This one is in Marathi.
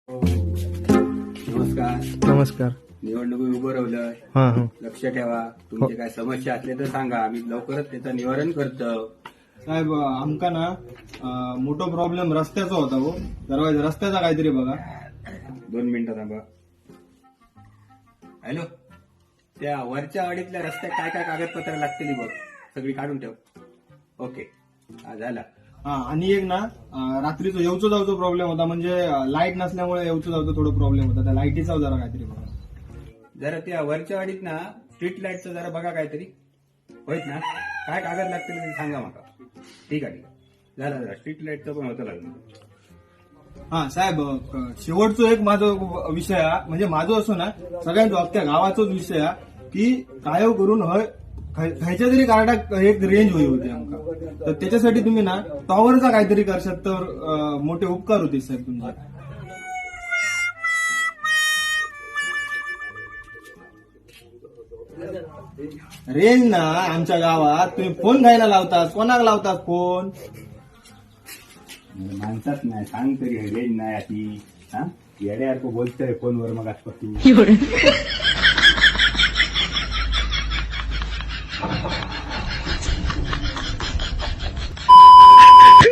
नमस्कार. नमस्कार. निवडणुकीत उभं राहिलं. हा हा लक्ष ठेवा. तुमचे काय समस्या असले तर सांगा, आम्ही लवकरच त्याचं निवारण करतो. साहेब आमका ना मोठा प्रॉब्लेम रस्त्याचा होता हो. जरा रस्त्याचा काहीतरी बघा. 2 मिनिटं थांबा. हॅलो, त्या वरच्या वाडीतल्या रस्त्यात काय काय कागदपत्र लागतील बघ, सगळी काढून ठेव. ओके, हा झाला. हा आणि एक ना रात्रीचं येऊचं जाऊचं प्रॉब्लेम होता, म्हणजे लाईट नसल्यामुळे येऊचं जाऊचं थोडं प्रॉब्लेम होता. त्या लाईटीचा जरा काहीतरी बघा. जरा त्या वरच्या वाडीत ना स्ट्रीट लाईटचं जरा बघा काहीतरी होईत ना. काय कागद लागतील ते सांगा मला. ठीक आहे, झालं. जरा स्ट्रीट लाईटचं पण होतं लागलं. हा साहेब, शेवटचं एक माझं विषय आहे, म्हणजे माझं असं ना सगळ्यांचा अख्ख्या गावाचाच विषय आहे की काय करून खायच्या तरी कार्डाक एक रेंज होती आमका. तर त्याच्यासाठी तुम्ही ना टॉवरचा काहीतरी करशात तर मोठे उपकार होते साहेब तुमचे. रेंज ना आमच्या गावात तुम्ही फोन घ्यायला लावतात, कोणाला लावतात फोन? माणसात नाही, सांग तरी रेंज नाही अशी. हा, येड्यासारखं बोलतोय फोनवर मग आजपासून.